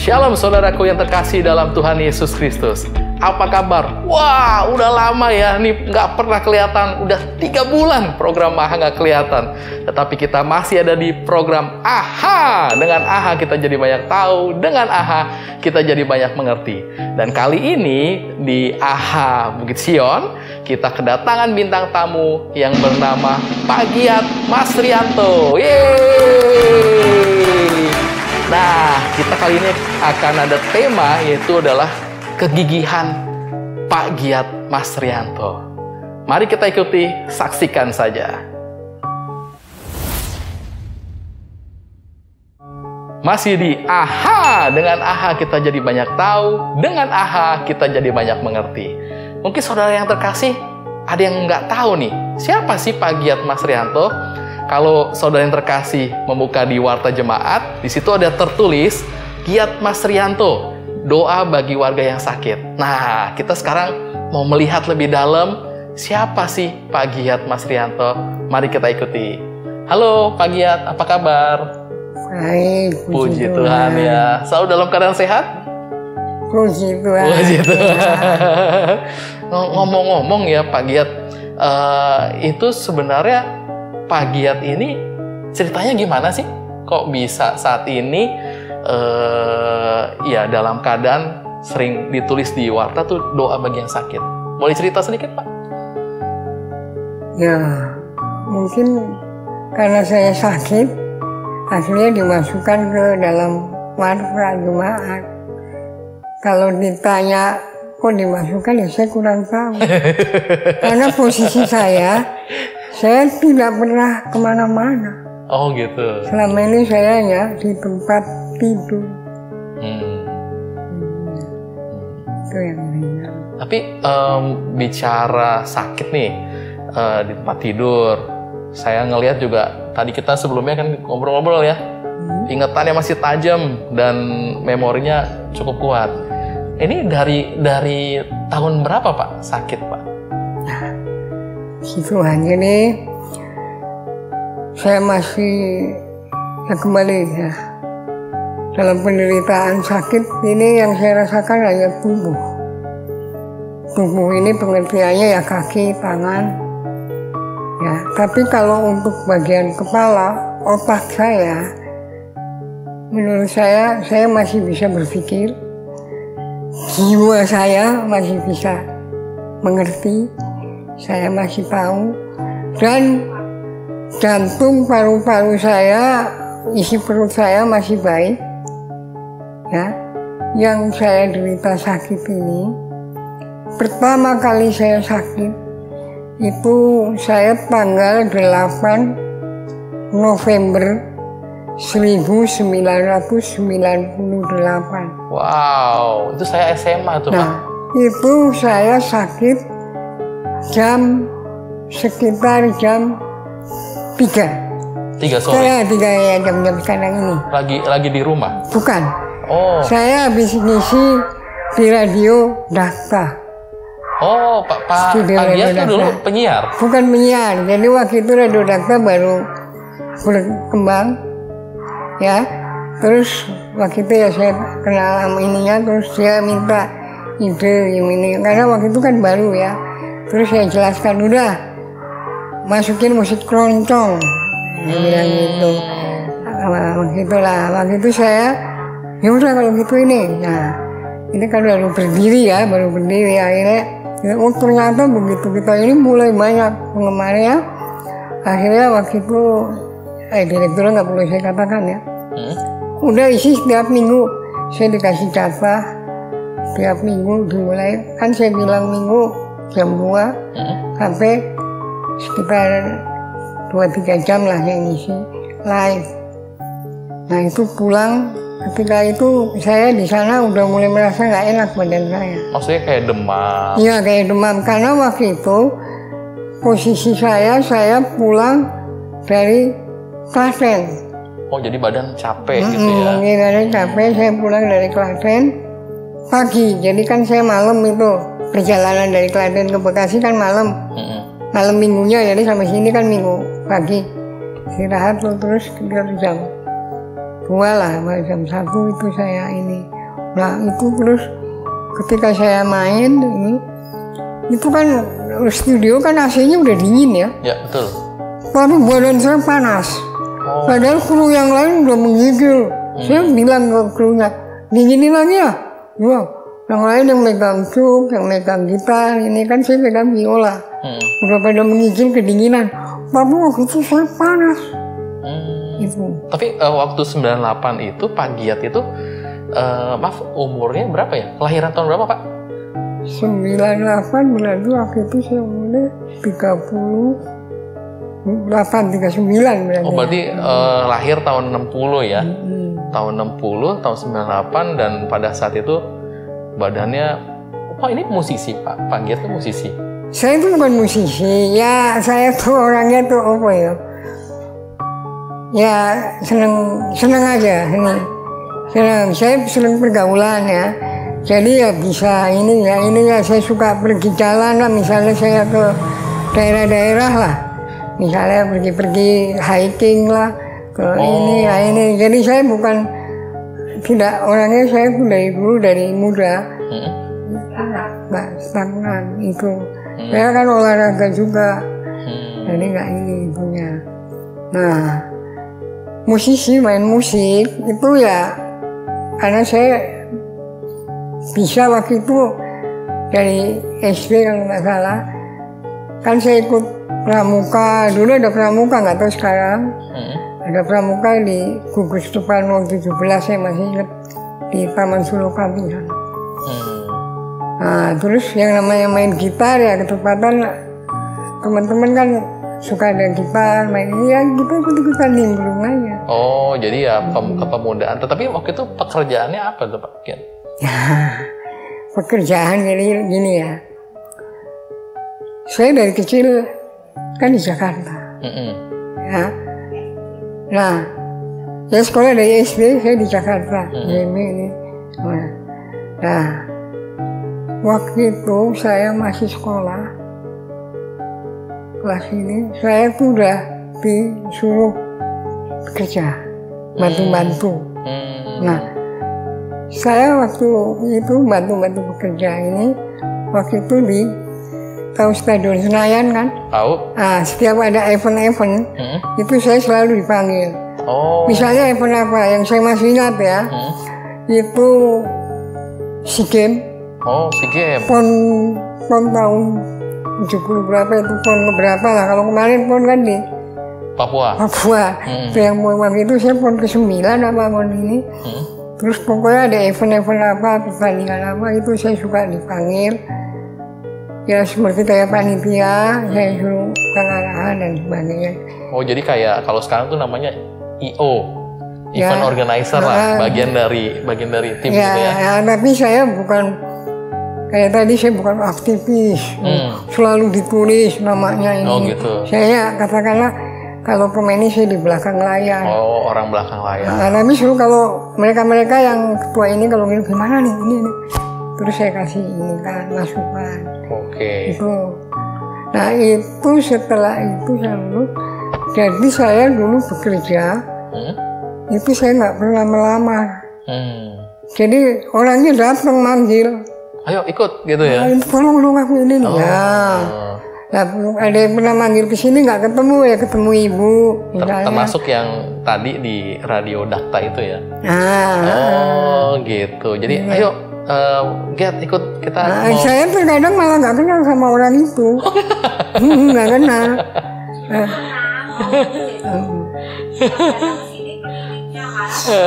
Shalom saudaraku yang terkasih dalam Tuhan Yesus Kristus. Apa kabar? Wah, udah lama ya, nih nggak pernah kelihatan. Udah 3 bulan program AHA nggak kelihatan. Tetapi kita masih ada di program AHA. Dengan AHA kita jadi banyak tahu. Dengan AHA kita jadi banyak mengerti. Dan kali ini di AHA Bukit Sion, kita kedatangan bintang tamu yang bernama Pak Giat Mas Rianto. Yeay! Nah, kita kali ini akan ada tema, yaitu adalah kegigihan Pak Giat Mas Rianto. Mari kita ikuti, saksikan saja. Masih di AHA. Dengan AHA kita jadi banyak tahu. Dengan AHA kita jadi banyak mengerti. Mungkin saudara yang terkasih, ada yang nggak tahu nih, siapa sih Pak Giat Mas Rianto? Kalau saudara yang terkasih membuka di Warta Jemaat, di situ ada tertulis Giat Mas Rianto, doa bagi warga yang sakit. Nah, kita sekarang mau melihat lebih dalam siapa sih Pak Giat Mas Rianto. Mari kita ikuti. Halo Pak Giat, apa kabar? Baik, Puji Tuhan ya. Selalu dalam keadaan sehat? Puji Tuhan. Puji Tuhan. Ngomong-ngomong ya Pak Giat, itu sebenarnya Pak Giat ini ceritanya gimana sih? Kok bisa saat ini ya dalam keadaan sering ditulis di Warta tuh doa bagi yang sakit. Boleh cerita sedikit Pak? Ya, mungkin karena saya sakit, akhirnya dimasukkan ke dalam Warta Jemaat. Kalau ditanya kok dimasukkan, ya saya kurang tahu. Karena posisi saya tidak pernah kemana-mana. Oh gitu. Selama ini saya ya di tempat tidur. Itu yang ringan. Tapi bicara sakit nih di tempat tidur, saya ngelihat juga tadi kita sebelumnya kan ngobrol-ngobrol ya, ingatannya masih tajam dan memorinya cukup kuat. Ini dari tahun berapa Pak sakit Pak? Tuhan ini saya masih kembali ya dalam penderitaan sakit ini. Yang saya rasakan hanya tubuh ini pengertiannya ya kaki, tangan ya. Tapi kalau untuk bagian kepala, otak saya, menurut saya masih bisa berpikir, jiwa saya masih bisa mengerti, saya masih tahu, dan jantung, paru-paru saya, isi perut saya masih baik ya. Yang saya derita sakit ini, pertama kali saya sakit itu saya tanggal 8 November 1998. Wow, itu saya SMA tuh Pak. Itu saya sakit sekitar jam 3 sore. 3 ya, jam sekarang ini. Lagi di rumah? Bukan. Oh. Saya habis ngisi di radio Dakta. Oh, Pak Giat itu dulu penyiar? Bukan penyiar. Jadi waktu itu radio Dakta baru berkembang ya. Terus waktu itu ya saya kenal sama ininya, terus dia minta ide ini karena waktu itu kan baru ya. Terus saya jelaskan, udah masukin musik keroncong, dia bilang gitu. Waktu itu saya, ya udah kalau gitu ini. Nah, ini kan baru berdiri akhirnya. Oh ternyata begitu kita ini mulai banyak penggemarnya. Akhirnya waktu itu, direkturnya nggak perlu saya katakan ya. Udah isi setiap minggu, saya dikasih jatah. Setiap minggu dimulai, kan saya bilang minggu jam 2 sampai sekitar 2-3 jam lah yang isi live. Nah itu pulang, ketika itu saya di sana udah mulai merasa nggak enak badan saya. Maksudnya kayak demam? Iya kayak demam, karena waktu itu posisi saya pulang dari Klaten. Oh jadi badan capek gitu ya? Mungkin badan capek, saya pulang dari Klaten pagi, jadi kan saya malam itu. Perjalanan dari Klaten ke Bekasi kan malam minggunya, jadi sampai sini kan minggu pagi. Istirahat terus tidur jam 2 lah, jam 1 itu saya ini Nah itu terus ketika saya main ini, itu kan studio kan AC-nya udah dingin ya. Ya betul. Tapi badan saya panas. Padahal kru yang lain udah menggigil. Saya bilang ke krunya, dinginin lagi ya. Wah, yang lain yang megang cuk, yang megang gitar, ini kan saya pegang biola. Udah pada menggigil kedinginan. Tapi waktu itu saya panas. Itu. Tapi waktu 98 itu Pak Giat itu, maaf umurnya berapa ya? Kelahiran tahun berapa Pak? 98 berarti waktu itu saya umurnya 39 berarti. Oh berarti lahir tahun 60 ya? Tahun 60, tahun 98 dan pada saat itu badannya, oh ini musisi Pak? Pak Giat itu musisi? Saya itu bukan musisi, ya saya tuh orangnya tuh apa ya? Ya seneng aja, seneng. Saya seneng pergaulan ya. Jadi ya bisa ini ya saya suka pergi jalan lah, misalnya saya ke daerah-daerah lah, misalnya pergi hiking lah ke ini. Jadi saya bukan tidak orangnya, saya tuh dari muda nggak stagnan itu. Saya kan olahraga juga, jadi nggak ini punya. Nah musisi main musik itu ya karena saya bisa waktu itu dari SD kalau nggak salah, kan saya ikut pramuka, dulu ada pramuka, nggak tahu sekarang. Ada pramuka di Gugus Tumpano 17, saya masih ingat, di Taman Suropati. Nah, terus yang namanya main gitar ya ketepatan teman-teman kan suka ada gitar, main ini ya kita ikut-ikutan nimbrung aja. Oh, jadi ya kepemudaan. Tetapi waktu itu pekerjaannya apa tuh Pak Giat? Ya, pekerjaan jadi gini ya. Saya dari kecil kan di Jakarta. Ya. Nah, saya sekolah dari SD, saya di Jakarta. Ini. Nah, waktu itu saya masih sekolah kelas ini, saya tuh udah disuruh bekerja, bantu-bantu. Nah, saya waktu itu bantu-bantu bekerja ini, waktu itu di tahu Stadion Senayan kan? Tahu. Nah, setiap ada event-event, itu saya selalu dipanggil. Oh. Misalnya event apa yang saya masih ingat ya, itu SEA Games. Oh, SEA Games. Pon tahun 70 berapa itu, pon berapa lah, kalau kemarin pon kan di Papua. Itu yang waktu itu saya pon ke-9 apa pon ini. Terus pokoknya ada event-event apa, pertandingan apa, itu saya suka dipanggil. Ya seperti kayak panitia, saya suruh pengarahan dan sebagainya. Oh jadi kayak kalau sekarang tuh namanya EO, event organizer lah, bagian dari tim gitu ya. Ya, tapi saya bukan kayak tadi, saya bukan aktivis, selalu ditulis namanya ini. Oh gitu. Saya katakanlah kalau pemain ini saya di belakang layar. Oh, orang belakang layar. Nah, tapi suruh kalau mereka yang ketua ini kalau gimana nih ini. Terus saya kasih ini kan masukan. Oke. Itu. Nah itu setelah itu saya lulus. Jadi saya dulu bekerja. Itu saya nggak pernah melamar. Jadi orangnya datang manggil. Ayo ikut gitu ya. Tolong aku ini nih. Nah, ada yang pernah manggil ke sini nggak ketemu ya, ketemu ibu. Termasuk yang tadi di Radio Dakta itu ya. Oh gitu. Jadi ayo Giat ikut kita. Saya terkadang malah nggak kenal sama orang itu. Nggak kenal.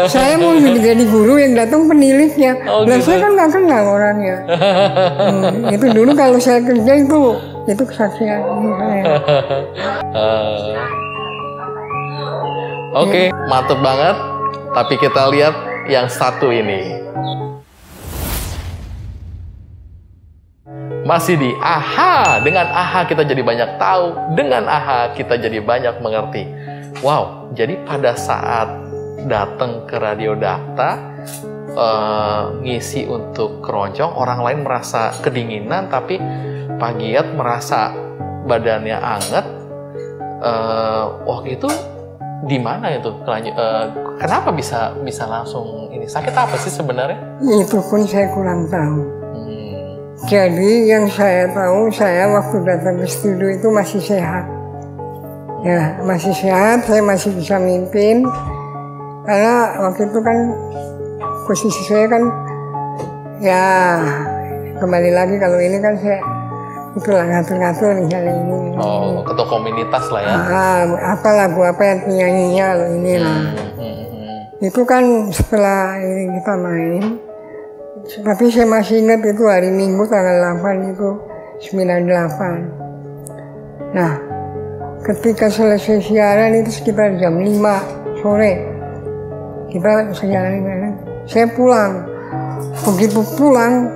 Saya mau jadi guru, yang datang peniliknya. Gitu. Saya kan nggak kenal orangnya. Itu dulu kalau saya kerja itu kesaksian saya. Oke, mantep banget. Tapi kita lihat yang satu ini. Masih di AHA. Dengan AHA kita jadi banyak tahu. Dengan AHA kita jadi banyak mengerti. Wow, jadi pada saat datang ke Radio Dakta, ngisi untuk keroncong, orang lain merasa kedinginan, tapi Pak Giat merasa badannya anget. Waktu itu Di mana itu? Kenapa bisa langsung ini? Sakit apa sih sebenarnya? Itu pun saya kurang tahu. Jadi yang saya tahu, saya waktu datang ke studio itu masih sehat. Ya, masih sehat, saya masih bisa mimpin. Karena waktu itu kan posisi saya kan, ya kembali lagi kalau ini kan saya itulah ngatur-ngatur misalnya ini. Oh, ketua komunitas lah ya. Apa lagu apa yang penyanyinya ini lah. Itu kan setelah ini kita main. Tapi saya masih ingat itu hari Minggu tanggal 8 itu 98. Nah, ketika selesai siaran itu sekitar jam 5 sore. Kita siaran, saya pulang. Begitu pulang,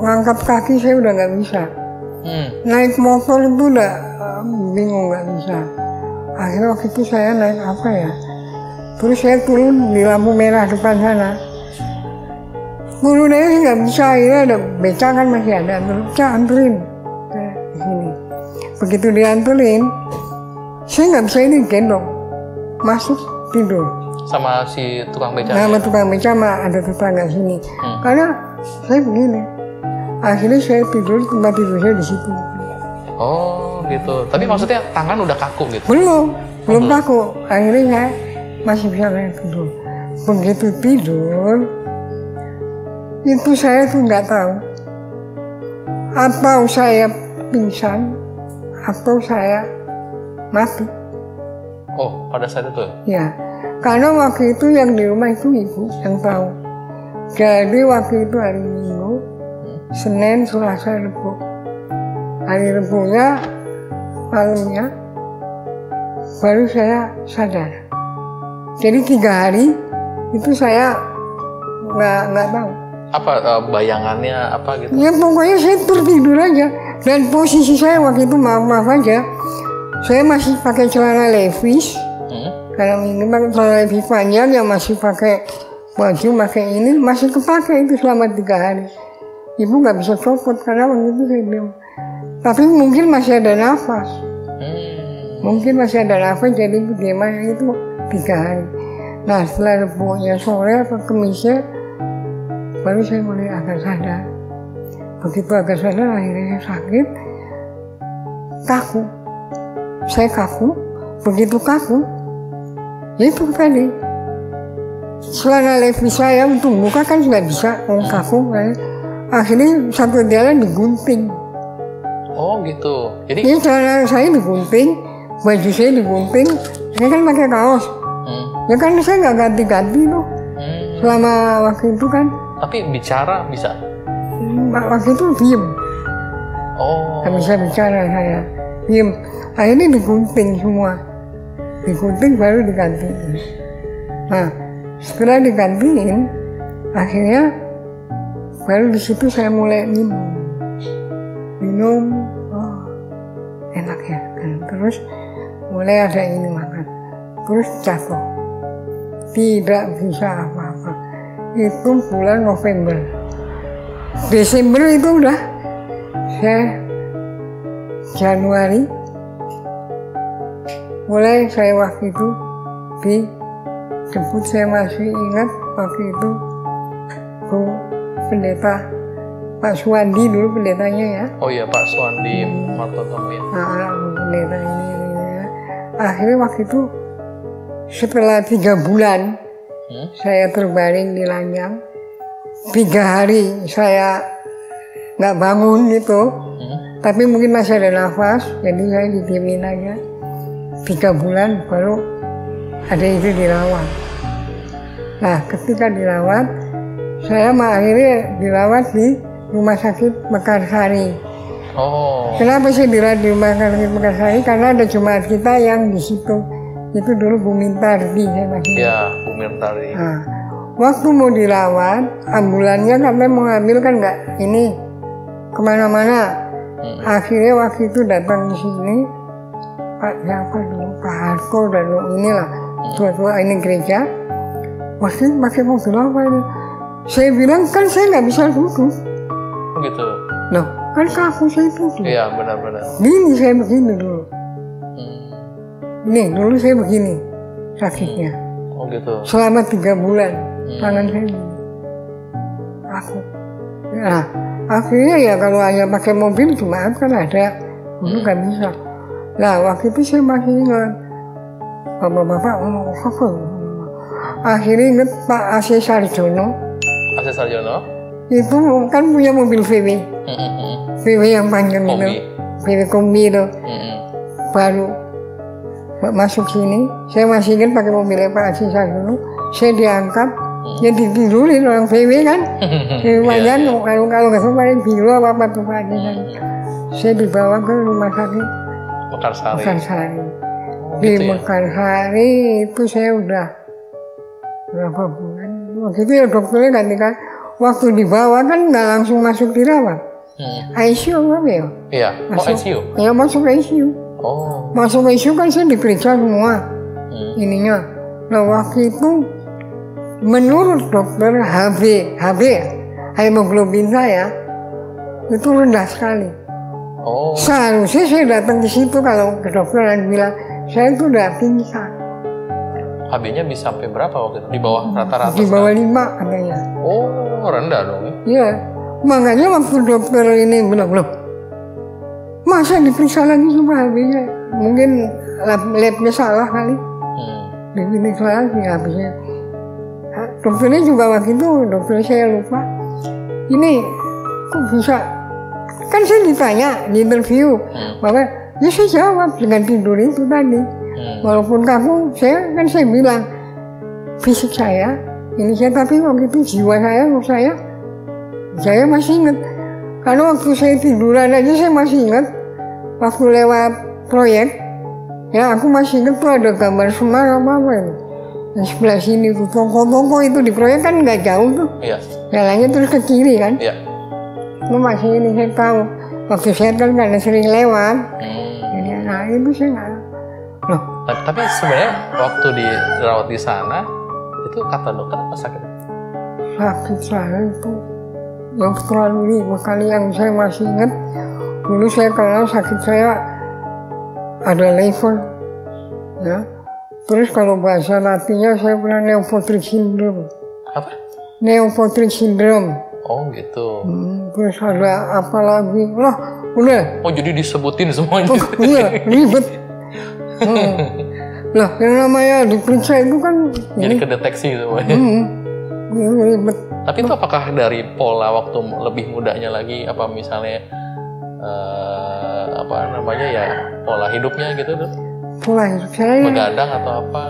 ngangkat kaki saya udah nggak bisa. Naik motor itu udah bingung nggak bisa. Akhirnya waktu itu saya naik apa ya? Terus saya turun di lampu merah depan sana. Turunnya nggak bisa, akhirnya ada beca kan masih ada. Terus saya anterin ke sini. Begitu dianterin, saya nggak bisa ini gendong, masuk tidur. Sama si tukang beca? Sama tukang beca mah ada tetangga sini. Karena saya begini. Akhirnya saya tidur, tempat tidur saya di situ. Oh gitu. Tapi maksudnya tangan udah kaku gitu? Belum kaku. Akhirnya saya masih bisa tidur. Begitu tidur, itu saya tuh nggak tahu. Atau saya pingsan, atau saya mati. Oh, pada saat itu? Ya, karena waktu itu yang di rumah itu ibu yang tahu. Jadi waktu itu hari Minggu, Senin, Selasa, Rabu. Hari Rabunya, malamnya, baru saya sadar. Jadi 3 hari itu saya nggak tahu. Apa bayangannya apa gitu? Ya pokoknya saya tertidur aja. Dan posisi saya waktu itu maaf aja, saya masih pakai celana levis. Karena ini pakai celana levis panjang yang masih pakai baju, pakai ini masih kepake itu selama 3 hari. Ibu nggak bisa copot karena waktu itu saya bilang. Tapi mungkin masih ada nafas. Mungkin masih ada nafas, jadi bagaimana itu 3 hari. Nah setelah Rebunya sore atau Kemisnya, baru saya mulai agak sadar. Begitu agak sadar akhirnya saya sakit, kaku. Saya kaku, begitu kaku, ya itu tadi. Celana levis saya untuk buka kan nggak bisa, kaku kan. Akhirnya satu jalan digunting. Oh gitu. Jadi ini celana saya digunting, baju saya digunting. Saya kan pakai kaos. Ya kan saya nggak ganti-ganti tuh. Selama waktu itu kan. Tapi bicara bisa? Waktu itu diem. Oh. Nggak bisa bicara saya. Diem. Akhirnya digunting semua. Digunting baru diganti. Nah, setelah digantiin, akhirnya baru di situ saya mulai minum, oh, enak ya. Terus mulai ada ini makan, terus jatuh, tidak bisa apa-apa. Itu bulan November, Desember itu udah saya Januari mulai saya waktu itu dijemput. Saya masih ingat waktu itu Bu Pendeta Pak Suwandi dulu pendetanya ya. Oh iya Pak Suwandi Martono ya. Bu Pendeta ini ya. Akhirnya waktu itu setelah 3 bulan saya terbaring di ranjang. 3 hari saya nggak bangun gitu. Tapi mungkin masih ada nafas, jadi saya didiemin aja. 3 bulan baru ada itu dirawat. Nah ketika dirawat, saya akhirnya dirawat di Rumah Sakit Mekarsari. Oh. Kenapa sih dirawat di Rumah Sakit Mekarsari? Karena ada jemaat kita yang di situ. Itu dulu Bu Mintardi, saya masih. Ya, Bu Mintardi. Nah, waktu mau dirawat, ambulannya katanya mau ngambil kan nggak ini kemana-mana. Akhirnya waktu itu datang di sini Pak siapa dulu, Pak Harko dan inilah tua-tua ini gereja. Waktu itu pakai mobil apa ini? Saya bilang kan saya nggak bisa duduk. Begitu. Loh, kan kaku saya duduk. Iya benar-benar. Gini saya begini dulu. Nih dulu saya begini. sakitnya. Oh gitu. Selama 3 bulan tangan saya gini. Aku. Nah, akhirnya ya kalau hanya pakai mobil cuma kan ada, dulu nggak bisa. Nah waktu itu saya masih ingat, bapak-bapak ngomong apa? Akhirnya ingat Pak AC Sarjono. AC Sarjono? Itu kan punya mobil VW. VW yang panjang itu. VW kombi itu. Baru masuk sini, saya masih ingat pakai mobilnya Pak AC Sarjono. Saya diangkat, ya ditidurin orang VW kan. Lumayan kalau nggak salah paling biru apa tuh Pak AC. Saya dibawa ke rumah sakit Mekarsari. Di gitu ya? Mekarsari itu saya udah berapa bulan. Waktu itu ya dokternya gantikan. Waktu dibawa kan nggak langsung masuk dirawat. ICU apa ya? Iya, masuk ICU? Ya masuk ICU. Oh. Masuk ICU kan saya diperiksa semua ininya. Nah waktu itu menurut dokter HB hemoglobin saya itu rendah sekali. Oh. Seharusnya saya datang ke situ kalau ke dokter dan bilang saya itu udah pingsan. HB-nya bisa sampai berapa waktu itu? Di bawah rata-rata? Di bawah 5 katanya. Oh, rendah dong. Iya, makanya waktu dokter ini bilang, loh, masa diperiksa lagi sama HB-nya? Mungkin labnya salah kali. Diperiksa lagi HB-nya. Dokternya juga waktu itu, dokter saya lupa. Ini kok bisa? Kan saya ditanya di interview, bahwa ya saya jawab dengan tidur itu tadi. Walaupun kamu, saya bilang fisik saya, ini saya tapi waktu itu jiwa saya masih ingat. Karena waktu saya tiduran aja saya masih ingat. Waktu lewat proyek, ya aku masih ingat tuh ada gambar Semar apa itu. Yang sebelah sini tuh toko-toko itu di proyek kan nggak jauh tuh. Iya. Jalannya terus ke kiri kan. Iya. Itu masih ini saya tahu. Waktu saya kan karena sering lewat. Jadi nah itu saya nggak. Loh. Tapi sebenarnya waktu dirawat di sana itu kata dokter apa sakit? Sakit saya itu yang terlalu kali yang saya masih ingat. Dulu saya kenal sakit saya ada liver, ya. Terus kalau bahasa latinnya saya pernah neopotric syndrome. Apa? Neopotric syndrome. Oh gitu. Terus ada apa lagi? Lah, udah. Oh jadi disebutin semuanya? Oh, iya, ribet. Lah, yang namanya diperiksa itu kan jadi kedeteksi semuanya. Ribet. Tapi itu apakah dari pola waktu lebih mudanya lagi, apa misalnya apa namanya ya pola hidupnya gitu tuh? Pola hidup saya. Begadang atau apa?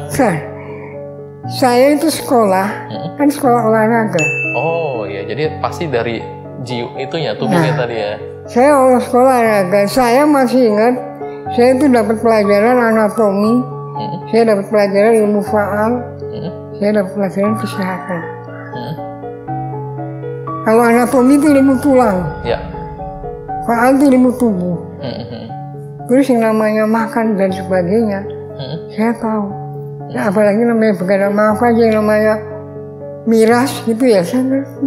Saya itu sekolah, kan sekolah olahraga. Oh ya, jadi pasti dari itunya tubuhnya tadi ya. Saya sekolah olahraga, saya masih ingat. Saya itu dapat pelajaran anatomi, saya dapat pelajaran ilmu faal, saya dapat pelajaran kesehatan. Kalau anatomi itu ilmu tulang, faal itu ilmu tubuh. Terus yang namanya makan dan sebagainya, saya tahu. Nah, apalagi namanya begadang, maaf aja yang namanya miras gitu ya, saya ngerti.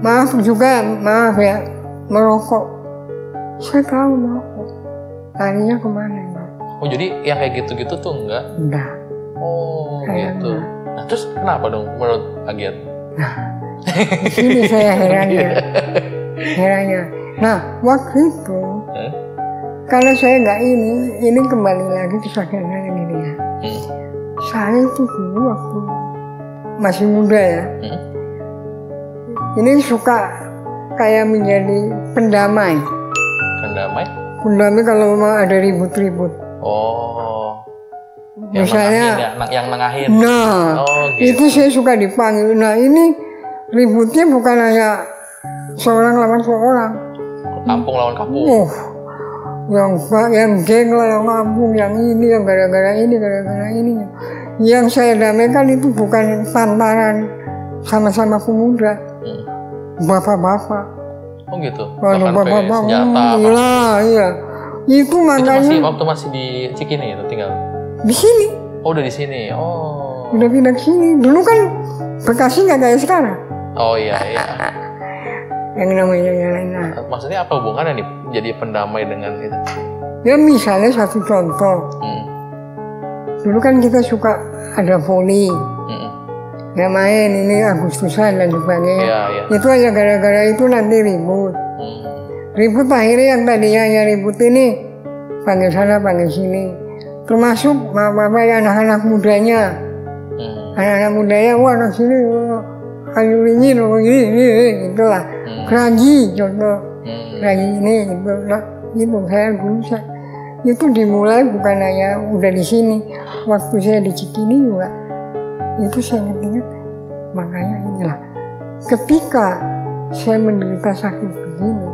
Maaf ya, merokok, saya tahu merokok. Larinya kemana ya? Oh jadi yang kayak gitu-gitu tuh enggak? Enggak. Oh gitu. Nah terus kenapa dong menurut Agiat? Nah, di sini saya herannya. Nah waktu itu, kalau saya nggak ini kembali lagi ke sakit saya ini ya. Saya itu dulu waktu masih muda ya, ini suka kayak menjadi pendamai. Pendamai kalau mau ada ribut-ribut. Oh. Misalnya yang nengahin. Nah, gitu. Itu saya suka dipanggil. Nah ini ributnya bukan hanya seorang lawan seorang. Kampung lawan kampung. Yang geng lawan kampung, yang ini, yang gara-gara ini. Yang saya damaikan itu bukan pantaran sama-sama pemuda, bapak-bapak. Oh gitu. Kalau bapak-bapak, iya. Itu makanya. Itu waktu masih di Cikini itu tinggal. Di sini. Oh udah di sini. Oh. Udah pindah ke sini. Dulu kan Bekasi nggak kayak sekarang. Oh iya. Yang namanya yang lain. Maksudnya apa hubungannya nih jadi pendamai dengan itu? Ya misalnya satu contoh. dulu kan kita suka ada voli, ya main ini Agustusan dan sebagainya. Itu aja gara-gara itu nanti ribut. Ribut akhirnya yang tadinya hanya ribut ini panggil sana panggil sini. Termasuk bapak ya anak-anak mudanya. Anak-anak mudanya, wah anak sini kayu ringin, itulah. Keragi contoh. Keragi ini gitu. Nah, gitu saya dulu itu dimulai bukan hanya udah di sini. Waktu saya di Cikini juga itu saya ingat, makanya inilah ketika saya menderita sakit begini,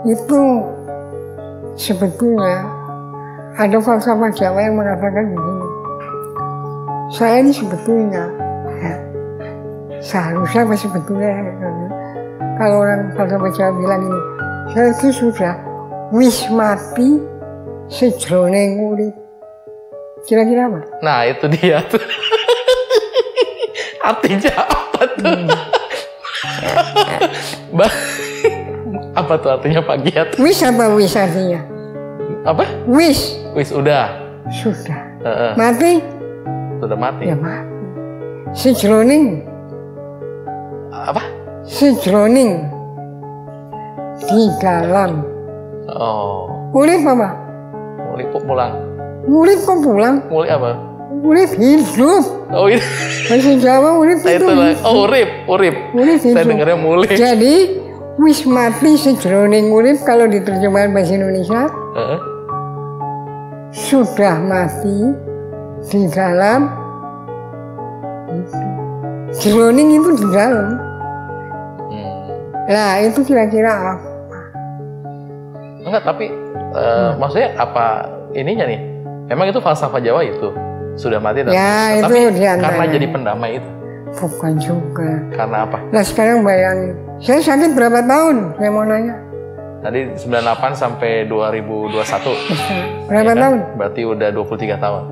itu sebetulnya ada falsafah Jawa yang mengatakan begini, saya ini sebetulnya ya, seharusnya apa sebetulnya kalau orang falsafah Jawa bilang ini, saya itu sudah wis mati sejroning urip. Kira-kira apa? Nah itu dia tuh. Artinya apa tuh? Apa tuh artinya Pak Giat? Wis apa wis artinya? Apa? Wis. Wis udah. Sudah. Mati? Sudah mati. Ya mati. Sejroning. Apa? Sejroning. Di dalam. Oh. Urip apa? Urip pulang. Urip kok pulang? Urip apa? Urip hidup. Oh ini. Bahasa Jawa urip itu. Oh urip. Urip hidup. Saya dengarnya mulai. Jadi wis mati sejroning urip kalau diterjemahkan bahasa Indonesia. Sudah mati di dalam. Jroning itu di dalam. Nah itu kira-kira apa? Enggak, tapi maksudnya apa ininya nih? Memang itu falsafah Jawa itu sudah mati dan ya, tapi itu karena jadi pendamai itu. Bukan juga. Karena apa? Nah sekarang bayangin, saya sakit berapa tahun? Saya mau nanya. Tadi 98 sampai 2021. Berapa ya kan? tahun? Berarti udah 23 tahun.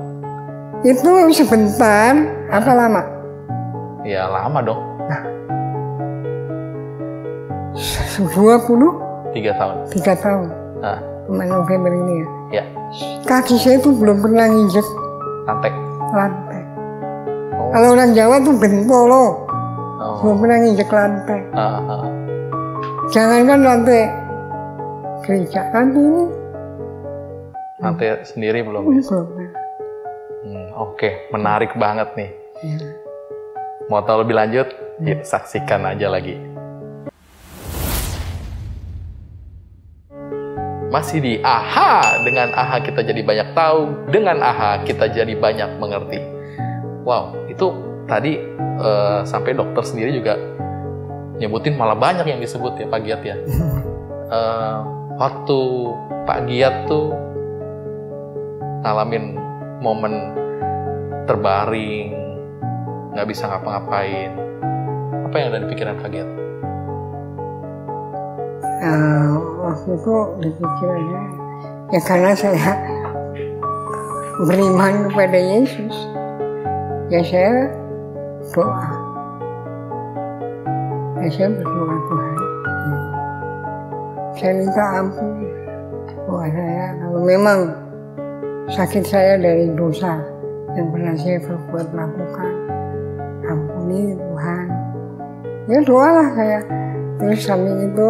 Itu sebentar, apa lama? Ya lama dong. Nah, 23 tahun. 3 tahun. Nah. November ini ya. Ya. Kaki saya itu belum pernah nginjek lantai. Oh. Kalau orang Jawa tuh bentolo. Belum pernah nginjek lantai. Jangankan lantai gereja, lantai ini. Lantai sendiri belum. Oke, menarik banget nih. Ya. Mau tahu lebih lanjut? Yuk saksikan aja lagi. Masih di AHA, dengan AHA kita jadi banyak tahu, dengan AHA kita jadi banyak mengerti. Wow, itu tadi sampai dokter sendiri juga nyebutin malah banyak yang disebut ya Pak Giat ya. Waktu Pak Giat tuh ngalamin momen terbaring, nggak bisa ngapa-ngapain, apa yang ada di pikiran Pak Giat? Waktu itu dipikirannya ya karena saya beriman kepada Yesus, ya saya doa, ya saya berdoa Tuhan, saya minta ampun doa saya kalau memang sakit saya dari dosa yang pernah saya berbuat lakukan, ampuni Tuhan, ya doalah saya. Terus samping itu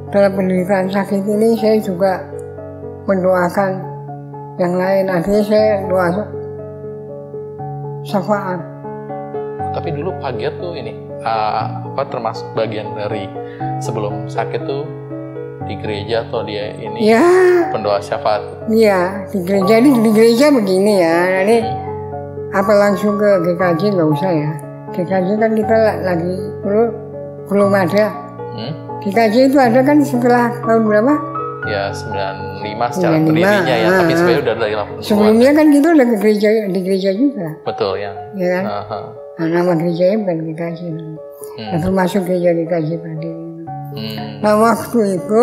dalam penderitaan sakit ini saya juga mendoakan yang lain, artinya saya doa syafaat. Tapi dulu Pak Giat tuh ini termasuk bagian dari sebelum sakit tuh di gereja atau dia ini ya, pendoa syafaat? Iya di gereja. Di gereja begini ya, nanti apa langsung ke GKJ nggak usah ya. GKJ kan kita lagi belum ada. GKJ itu ada kan setelah tahun berapa? Ya 95 secara terdirinya ya, tapi sebenarnya udah dari 80. Sebelumnya kan kita udah ke gereja, di gereja juga. Betul ya. Ya kan? Nah, nama gerejanya bukan GKJ. Termasuk gereja GKJ berdiri. Nah waktu itu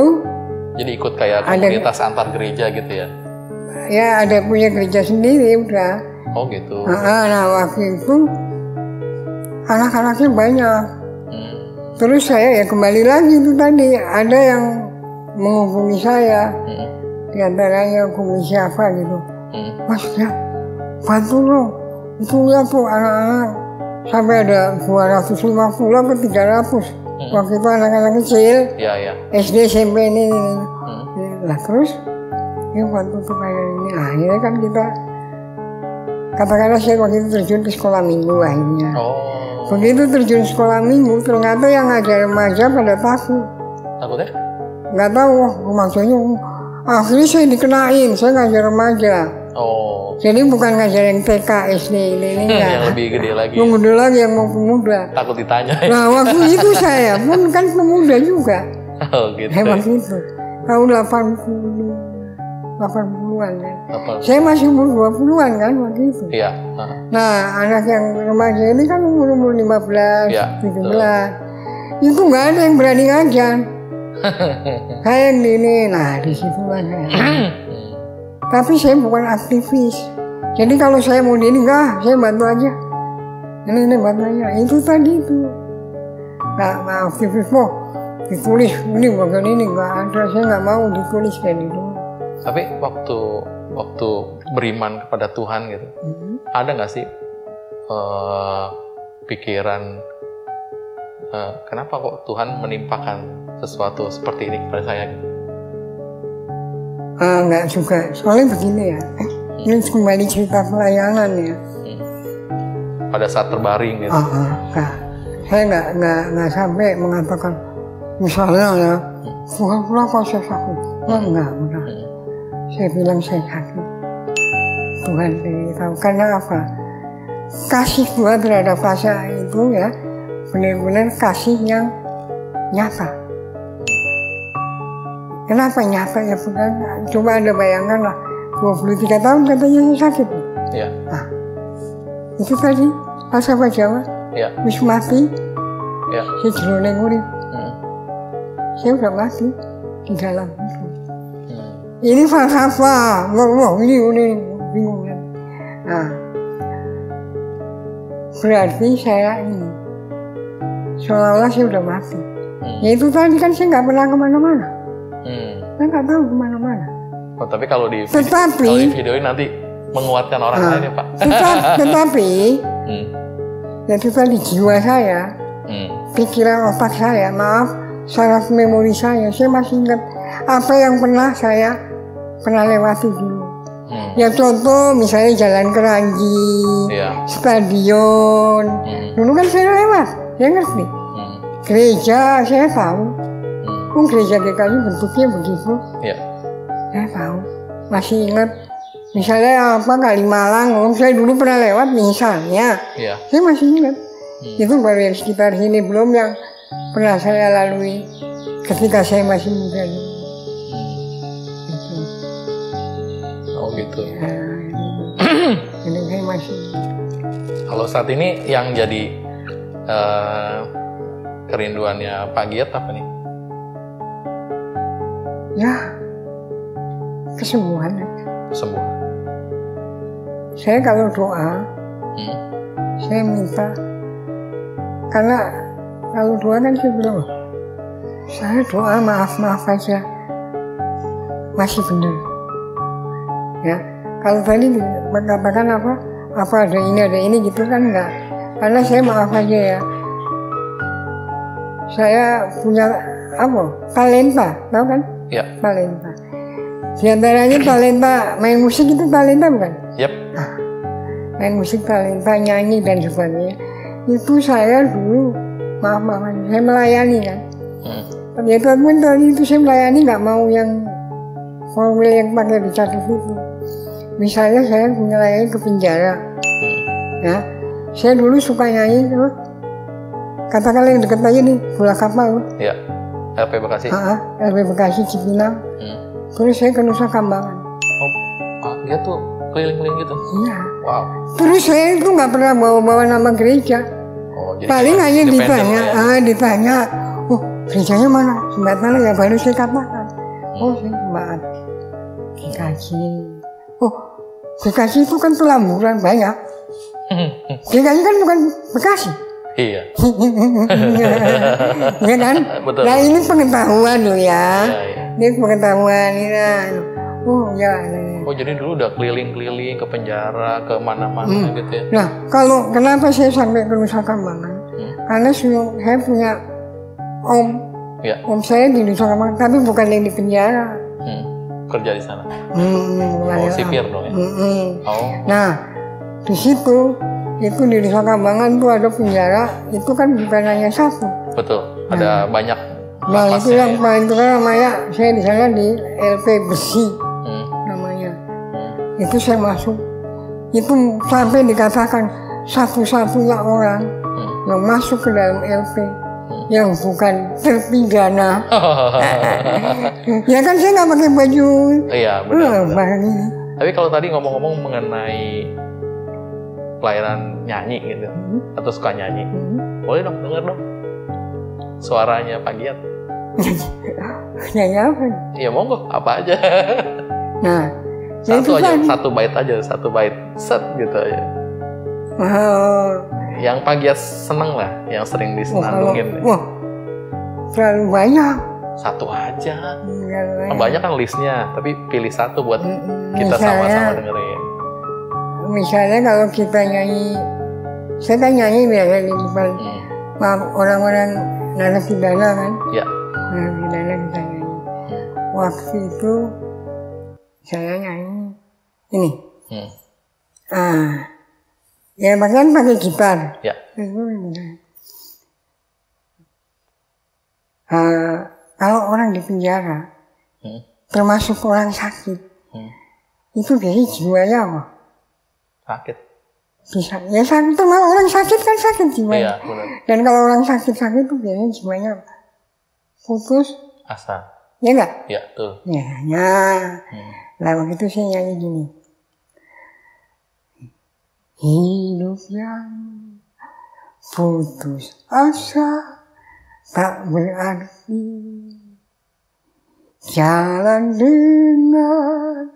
jadi ikut kayak komunitas antar gereja gitu ya? Ya ada punya gereja sendiri udah. Oh gitu. Nah waktu itu anak-anaknya banyak. Terus saya ya kembali lagi itu tadi ada yang menghubungi saya, di antaranya hubungi siapa gitu. Mas ya bantu dong. Itu lihat tuh anak-anak sampai ada 250 atau 300. Waktu itu anak-anak kecil, SD, SMP ini. Lah terus, ya bantu tuh kayak ini. Akhirnya kan kita, katakanlah saya waktu itu terjun ke sekolah minggu akhirnya. Begitu terjun sekolah minggu, ternyata yang ngajar remaja pada takut. Takut ya? Nggak tahu, maksudnya akhirnya saya dikenain, saya ngajar remaja. Jadi bukan ngajar yang TK, SD, ini enggak. Yang lebih gede lagi. Yang gede lagi, yang mau pemuda. Takut ditanya. Nah waktu itu saya pun kan pemuda juga. Gitu. Hebat itu. Tahun 80-an kan. Saya masih umur 20-an kan waktu itu. Iya. Nah anak yang remaja ini kan umur 15, 17. Itu nggak ada yang berani ngajar. Kayak gini, nah disitulah saya. Tapi saya bukan aktivis. Jadi kalau saya mau ini enggak, saya bantu aja. Ini bantu aja. Itu tadi itu. Nggak aktivis mau ditulis ini bagian ini nggak ada. Saya nggak mau ditulis kayak gitu. Tapi waktu beriman kepada Tuhan gitu, ada nggak sih pikiran kenapa kok Tuhan menimpakan sesuatu seperti ini kepada saya? Nggak juga, soalnya begini ya. Ini kembali cerita pelayanan ya. Pada saat terbaring gitu. Enggak. Saya nggak sampai mengatakan misalnya ya, Tuhan kenapa saya sakit? Enggak. Saya bilang saya sakit. Tuhan tahu karena apa? Kasih Tuhan terhadap saya itu ya benar-benar kasih yang nyata. Kenapa nyata ya bukan? Coba Anda bayangkan lah, 23 tahun katanya saya sakit. Iya. Nah, itu tadi pas apa Jawa? Iya. Wis mati. Iya. Saya jroning urip. Saya udah mati di dalam itu. Ini falsafah, ini bingung kan. Nah, berarti saya ini seolah-olah saya udah mati. Ya itu tadi kan saya nggak pernah kemana-mana. Saya nggak tahu kemana-mana. Tapi kalau di video ini nanti menguatkan orang lain ya Pak. Tetapi ya itu tadi jiwa saya, pikiran otak saya, saraf memori saya masih ingat apa yang saya pernah lewati dulu. Ya contoh misalnya Jalan Keranji, stadion, dulu kan saya lewat, saya ngerti. Gereja saya tahu, gereja DKI bentuknya begitu, saya tahu, masih ingat. Misalnya apa Kalimalang, saya dulu pernah lewat misalnya, saya masih ingat. Itu baru yang sekitar sini, belum yang pernah saya lalui ketika saya masih muda. Gitu. Ini saya masih. Kalau saat ini yang jadi kerinduannya Pak Giat apa nih? Ya, kesembuhan. Kesembuhan. Saya kalau doa, saya minta, karena kalau doa kan saya bilang, saya doa maaf aja, masih benar. Ya, kalau tadi mengatakan apa ada ini gitu kan enggak, karena saya maaf aja ya, saya punya talenta, tahu kan? Ya. Talenta. Di antaranya talenta main musik itu talenta bukan? Yep. Nah, main musik talenta, nyanyi dan sebagainya. Itu saya dulu maaf saya melayani kan. Ternyata pun tadi itu saya melayani nggak mau yang formula yang pakai dicatat itu. Misalnya saya melayani ke penjara, ya, saya dulu suka nyanyi, katakanlah yang deket aja nih, bola kapal. Iya, LP Bekasi. LP Bekasi Cipinang. Terus saya ke Nusa Kambangan. Dia tuh keliling-keliling gitu? Iya. Wow. Terus saya itu nggak pernah bawa nama gereja. Jadi paling hanya ditanya, gerejanya mana? Sebentar ya baru saya katakan. Saya maaf, dikasih. Bekasi itu kan pelamburan banyak. DKI kan bukan Bekasi. Iya. Iya kan? Betul. Nah ini pengetahuan loh ya. Ini pengetahuan. Oh ya. Oh jadi dulu udah keliling-keliling ke penjara, ke mana-mana gitu ya? Nah kalau kenapa saya sampai ke Nusa Kambangan? Karena saya punya om, om saya di Nusa Kambangan, tapi bukan yang di penjara. Kerja di sana. Oh sipir dong ya? Oh. Nah di situ itu di Nusa Kambangan tuh ada penjara, itu kan bukan hanya satu. Betul, ada banyak. Nah itu yang paling terkenal namanya, saya di sana di LP Besi namanya. Itu saya masuk, itu sampai dikatakan satu-satunya orang yang masuk ke dalam LP yang bukan terpidana. Ya kan saya nggak pakai baju. Iya benar. Tapi kalau tadi ngomong-ngomong mengenai pelayanan nyanyi gitu, atau suka nyanyi, boleh dong denger dong suaranya Pak Giat. Nyanyi apa? Ya monggo, apa aja. Nah, satu aja, satu bait aja, satu bait set gitu aja. Yang Pak Giat seneng lah, yang sering disenandungin. Wah, terlalu banyak. Satu aja. Banyak kan listnya, tapi pilih satu buat kita sama-sama dengerin. Misalnya kalau kita nyanyi, saya kan nyanyi biasa di depan orang-orang narapidana kan. Ya. Narapidana kita nyanyi. Waktu itu saya nyanyi ini. Ya bahkan pakai gitar. Ya. Kalau orang di penjara, termasuk orang sakit, itu biasanya jiwanya apa? Sakit. Bisa. Ya sakit, orang sakit kan sakit jiwanya. Iya, benar. Dan kalau orang sakit-sakit itu biasanya jiwanya putus asa. Ya enggak? Ya, tuh. Ya. Nah begitu saya nyanyi gini. Hidup yang putus asa tak berarti jalan dengan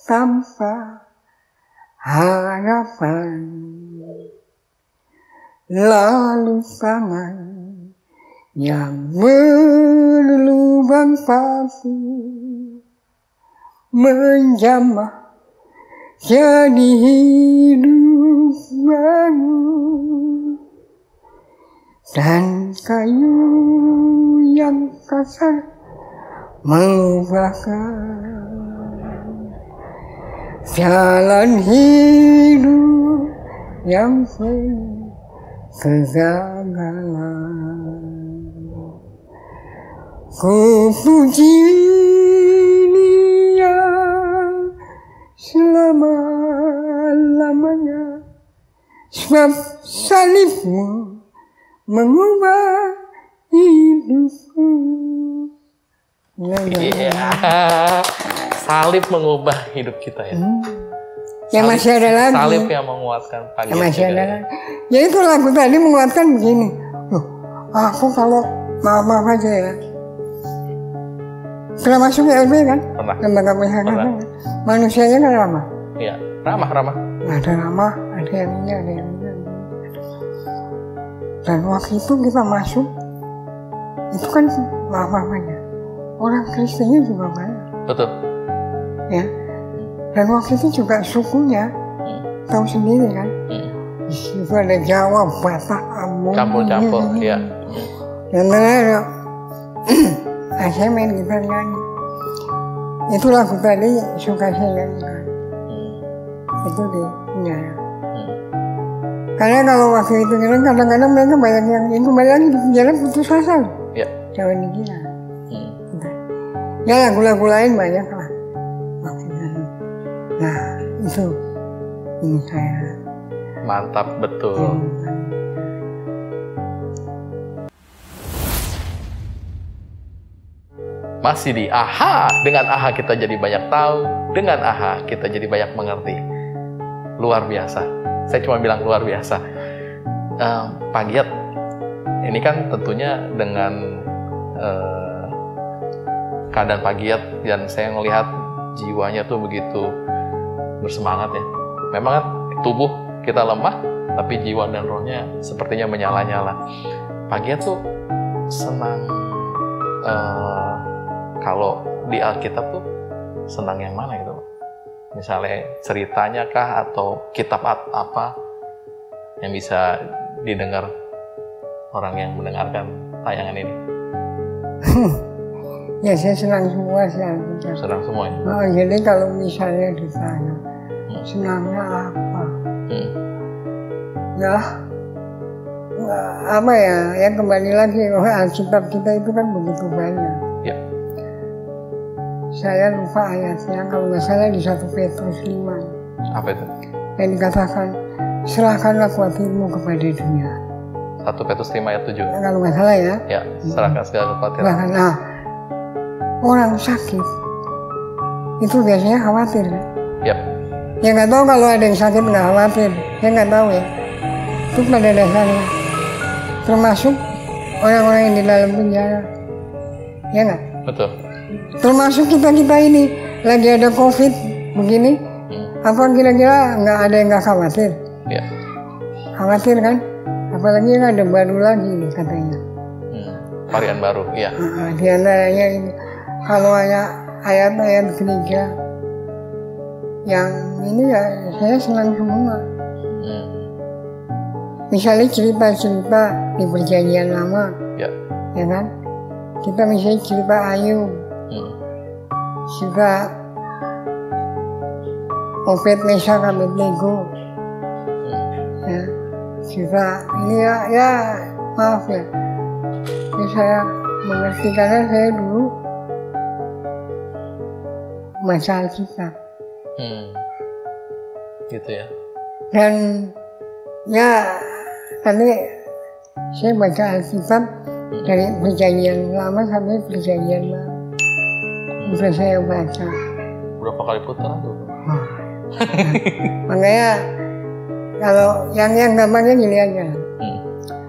tanpa harapan, lalu tangan yang berlubang paku menjamah jadi hidup baru, dan kayu yang kasar mengubahkan jalan hidup yang penuh kegagalan. Ku puji Dia selama-lamanya, sebab salibmu mengubah hidupku. Iya. Salib mengubah hidup kita ya. Ya masih ada lagi. Salib yang menguatkan Pak Giat. Masih ada lagi. Ya itu lagu tadi menguatkan begini. Loh, aku kalau maaf aja ya. Pernah masuk LB kan? Pernah. Lembaga Penghargaan. Manusianya kan ramah. Iya, ramah. Ada ramah, ada yang ini, ada yang ini. Dan waktu itu kita masuk, itu kan maaf-maafnya. Orang Kristennya juga banyak. Betul. Ya. Dan waktu itu juga sukunya, tahu sendiri kan. Di situ ada Jawa, Batak, Ambon. Campur-campur, ya. Dan ada saya main gitar nyanyi. Itu lagu tadi suka saya nyanyikan. Itu di penjara. Karena kalau waktu itu kadang-kadang mereka banyak yang itu banyak di penjara putus asa. Ya. Jangan dikira. Ya lagu-lagu lain banyak lah. Nah itu ini saya. Mantap betul. Masih di AHA. Dengan AHA kita jadi banyak tahu. Dengan AHA kita jadi banyak mengerti. Luar biasa. Saya cuma bilang luar biasa. Pak Giat, ini kan tentunya dengan keadaan Pak Giat, dan saya melihat jiwanya tuh begitu bersemangat ya. Memang kan tubuh kita lemah, tapi jiwa dan rohnya sepertinya menyala-nyala. Pak Giat tuh senang kalau di Alkitab tuh senang yang mana gitu? Misalnya ceritanya kah atau kitab apa yang bisa didengar orang yang mendengarkan tayangan ini? Ya saya senang semua sih Alkitab. Senang semua ya? Oh, jadi kalau misalnya ditanya senangnya apa? Ya apa ya? Ya kembali lagi Alkitab kita itu kan begitu banyak. Ya. Saya lupa ayatnya, kalau nggak salah di 1 Petrus 5. Apa itu? Yang dikatakan serahkanlah kuatirmu kepada dunia. 1 Petrus 5 ayat 7. Kalau nggak salah ya. Ya, serahkan segala kekhawatiran. Nah, orang sakit itu biasanya khawatir kan? Yap. Ya nggak tahu kalau ada yang sakit nggak khawatir, saya nggak tahu ya. Itu pada dasarnya, termasuk orang-orang yang di dalam penjara, ya nggak? Betul. Termasuk kita ini lagi ada COVID begini, apa kira-kira nggak ada yang nggak khawatir? Ya. Khawatir kan? Apalagi ada baru lagi nih katanya. Varian baru, iya. Di antaranya ini, kalau ayat-ayat gereja yang ini ya saya senang semua. Misalnya cerita-cerita di perjanjian lama, ya kan? Kita misalnya cerita Ayub, cerita Obed Meshach Abednego, ya, cerita ini ya maaf ya. Ini saya mengerti karena saya dulu baca Alkitab. Gitu ya. Dan ya nanti saya baca Alkitab dari perjanjian lama sampai perjanjian baru. Udah saya baca. Berapa kali putar tuh? Makanya kalau yang gampangnya gini aja.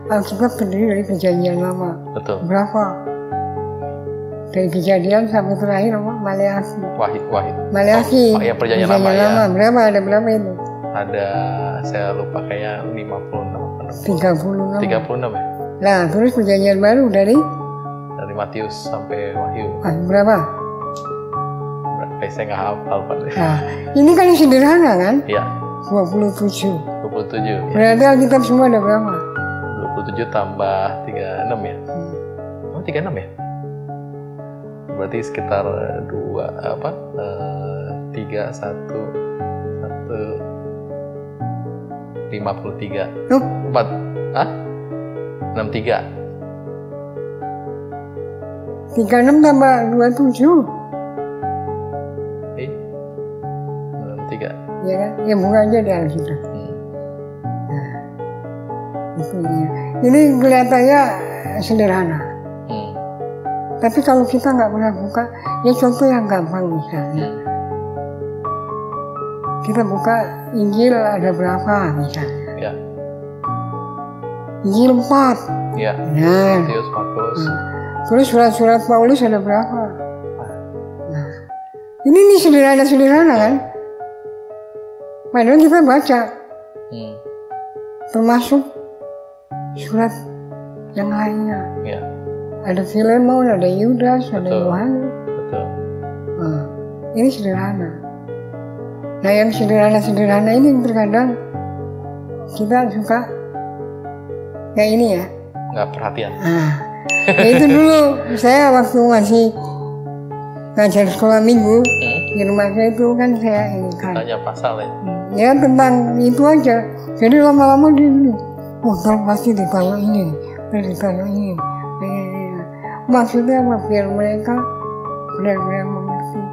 Alkitab terdiri dari perjanjian lama. Betul. Berapa? Dari Kejadian sampai terakhir apa? Maleakhi. Wahid. Maleakhi. Oh, ya perjanjian lama ya. Berapa? Ada berapa itu? Ada, saya lupa kayak 56. 36 ya? Nah, terus perjanjian baru dari Matius sampai Wahyu. Berapa? Saya nggak hafal Pak. Nah, ini kan sederhana kan? Iya. 27. Ya. Berarti Alkitab semua ada berapa? 27 tambah 36 ya? Oh 36 ya? Berarti sekitar 3, 1, 53. 4, 63. 36 tambah 27. 63. Iya kan? Ya buka aja di Alkitab. Nah, itu dia. Ini kelihatannya sederhana. Tapi kalau kita nggak pernah buka, ya contoh yang gampang misalnya. Kita buka Injil ada berapa misalnya? Ya. Injil 4. Ya. Nah. Matius, Markus. Terus surat-surat Paulus ada berapa? Nah, ini nih sederhana kan? Padahal kita baca. Termasuk surat yang lainnya. Ya. Ada Filemon, ada Yudas, ada Yohanes. Betul. Nah, ini sederhana. Nah, yang sederhana-sederhana ini terkadang kita suka kayak ini ya. Nggak perhatian. Nah, itu dulu saya waktu masih ngajar sekolah minggu di rumah saya itu kan saya ini kan. Tanya pasal ya. Ya tentang itu aja. Jadi lama-lama dia ini, pasti ditanya ini, ditanya ini. Maksudnya apa? Biar mereka benar-benar mengerti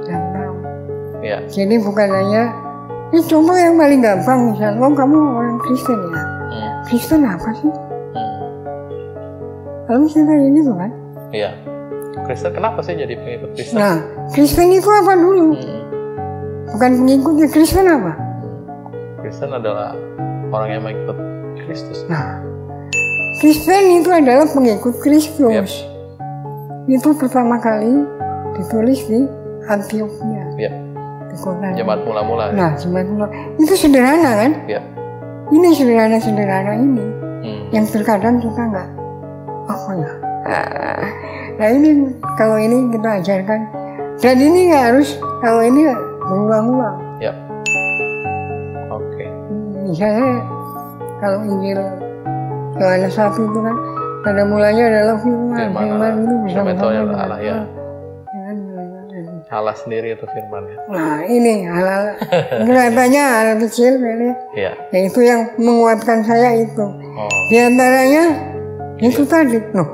dan tahu. Ya. Jadi bukan hanya, ini contoh yang paling gampang misalnya, kamu orang Kristen ya. Kristen apa sih? Lalu kita ini tuh kan? Iya. Kristen kenapa sih jadi pengikut Kristen? Nah, Kristen itu apa dulu? Bukan pengikutnya, Kristen apa? Kristen adalah orang yang mengikut Kristus. Nah, Kristen itu adalah pengikut Kristus. Yep. Itu pertama kali ditulis di Antioquia. Yep. Jemaat mula-mula. Nah, jemaat mula. Itu sederhana kan? Yep. Ini sederhana-sederhana ini yang terkadang kita nggak apa ya. Nah ini kalau ini kita ajarkan Dan ini nggak harus, kalau ini berulang-ulang. Ya. Oke. Misalnya kalau Injil Yohanes 1 itu kan pada mulanya adalah firman itu bersama Allah ya. Allah sendiri itu firman-Nya. Nah ini hal kelihatannya hal kecil ini. Iya. Yaitu yang menguatkan saya itu. Di antaranya itu tadi, loh,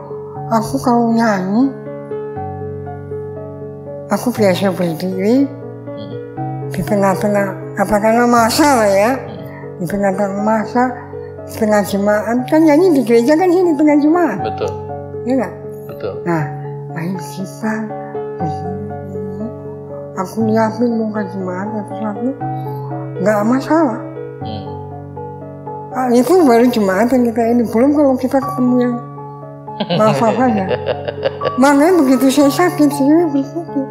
aku kalau nyanyi, aku biasa berdiri di tengah-tengah, katakanlah masa lah ya, di tengah-tengah masa, di tengah jemaat, kan nyanyi di gereja kan sini di tengah jemaat. Betul. Iya nggak? Betul. Nah, main gitar, aku nyiapin muka jemaat satu-satu, nggak masalah. Itu baru jemaat yang kita ini, belum kalau kita ketemu yang maaf aja. Makanya begitu saya sakit, saya berpikir,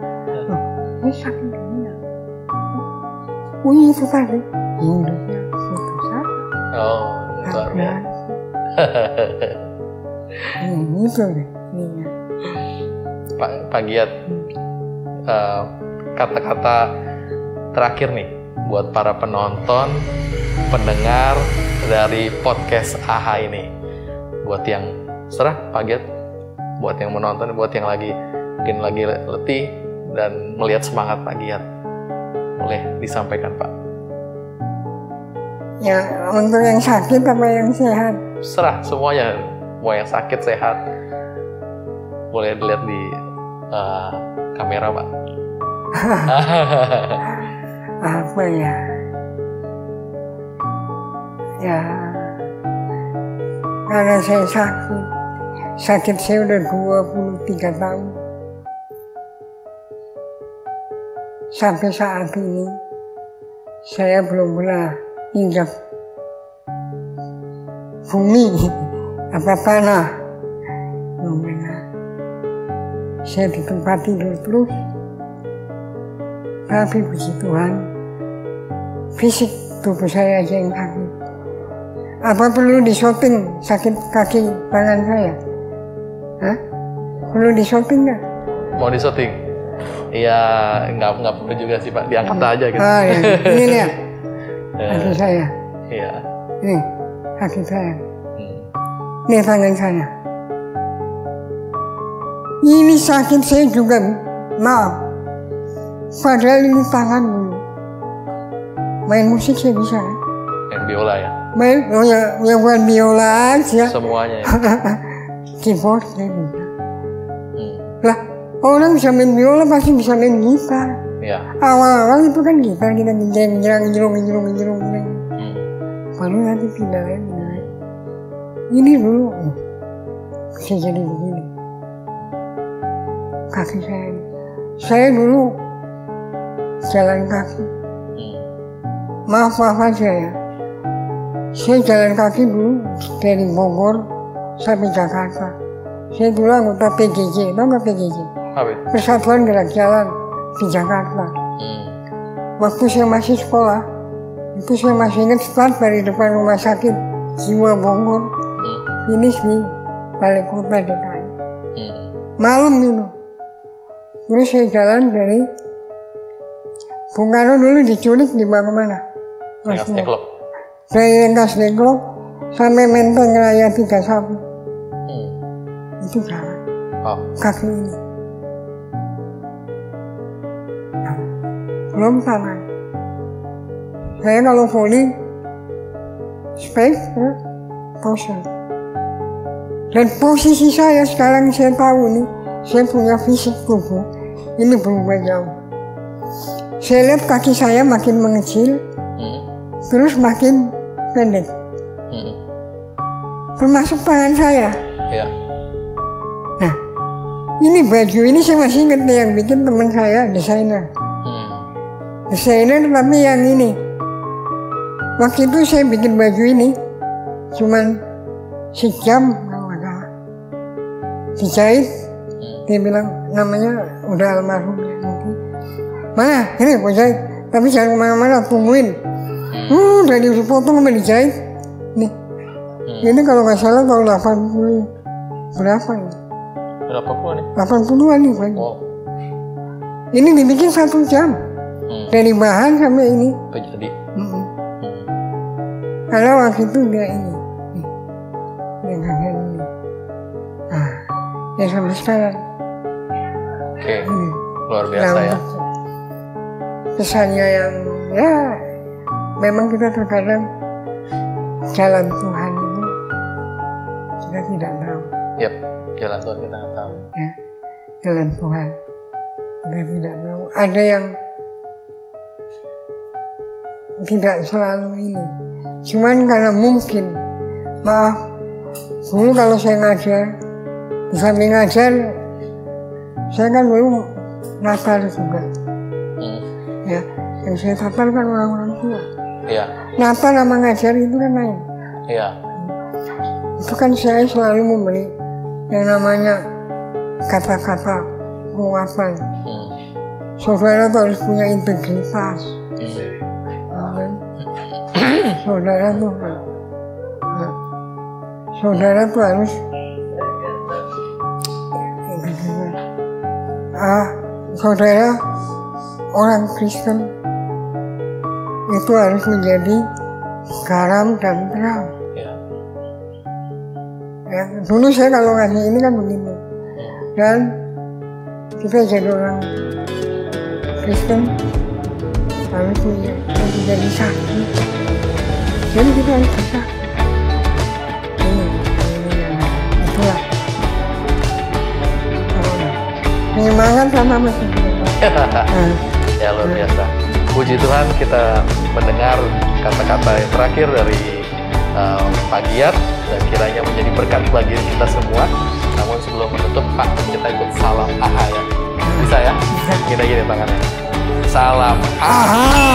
loh, ini sakit gimana? Itu tadi, hidupnya itu sakit. Oh, luar biasa. Itu deh. Pak Giat, kata-kata terakhir nih buat para penonton, pendengar dari podcast AHA ini. Buat yang serah Pak Giat, buat yang menonton, buat yang mungkin lagi letih dan melihat semangat Pak Giat, boleh disampaikan Pak. Ya, untuk yang sakit apa yang sehat? Serah semuanya, mau yang sakit sehat, boleh dilihat di kamera Pak. Apa ya? Ya, karena saya sakit saya udah 23 tahun. Sampai saat ini, saya belum pernah injak bumi apa tanah. Belum pernah. Saya di tempat tidur terus. Tapi puji Tuhan, fisik tubuh saya aja yang sakit. Apa perlu disyuting sakit kaki tangan saya? Hah? Perlu disyuting nggak? Mau disyuting? Iya, nggak perlu juga sih Pak, diangkat aja gitu. Oh ya, ini lihat kaki saya. Iya. Ini kaki saya. Ini tangan saya. Ini sakit saya juga, maaf. Padahal ini tangan dulu. Main musik saya bisa kan? Main biola ya? Main, ya bukan biola aja. Semuanya ya? Keyboard saya bisa. Lah, orang bisa main biola pasti bisa main gitar. Iya. Awal-awal itu kan gitar kita ngejerang. Baru nanti pindah lain. Ini dulu, bisa jadi begini. Kaki saya dulu jalan kaki. Maaf aja ya. Saya jalan kaki dulu dari Bogor sampai Jakarta. Saya dulu anggota PGJ, tahu nggak PGJ? Persatuan Gerak Jalan di Jakarta. Waktu saya masih sekolah, itu saya masih ingat start dari depan rumah sakit Jiwa Bogor, finish di Balai Kota DKI. Malam itu. Terus saya jalan dari Bung Karno dulu diculik di mana? Rengas Dengklok. Dari Rengas Dengklok sampai Menteng Raya 31. Itu jalan. Kaki ini. Nah, belum tangan. Saya kalau volley, space, pose. Dan posisi saya sekarang saya tahu nih, saya punya fisik tubuh. Ini berubah jauh. Saya lihat kaki saya makin mengecil, terus makin pendek. Termasuk tangan saya. Ya. Nah, ini baju ini saya masih ingat nih yang bikin teman saya, desainer. Desainer tapi yang ini. Waktu itu saya bikin baju ini, cuman sejam kalau nggak salah. Dijahit, dia bilang namanya udah almarhum ya mungkin. Mana? Ini gue jahit. Tapi jangan kemana-mana, tungguin. Dari dipotong sama dijahit. Nih. Ini kalau nggak salah tahun 80 berapa ya? Berapa puluh nih? 80-an nih Pak. Ini dibikin 1 jam. Dari bahan sampai ini. Itu jadi. Karena waktu itu dia ini. Dengan ini. Nah, ya sampai sekarang. Oke, luar biasa ya. Kesannya yang ya memang kita terkadang jalan Tuhan ini kita tidak tahu. Yap, jalan Tuhan kita nggak tahu. Ya, jalan Tuhan kita tidak tahu. Ada yang tidak selalu ini. Cuman karena mungkin, maaf, dulu kalau saya ngajar, di samping ngajar, saya kan belum Natal juga. Ya, yang saya tatar kan orang-orang tua. Iya. Natal sama ngajar itu kan lain. Iya. Itu kan saya selalu memberi yang namanya kata-kata penguatan. Saudara tuh harus punya integritas. Saudara tuh harus saudara orang Kristen itu harus menjadi garam dan terang. Ya, dulu saya kalau ngasih ini kan begitu. Dan kita jadi orang Kristen harus menjadi saksi. Jadi kita harus bisa. Itulah. Penyemangat sama masih. Ya luar biasa. Puji Tuhan kita mendengar kata-kata yang terakhir dari Pak Giat dan kiranya menjadi berkat bagi kita semua. Namun sebelum menutup Pak, kita ikut salam AHA ya. Bisa ya? Kita gini tangannya. Salam AHA.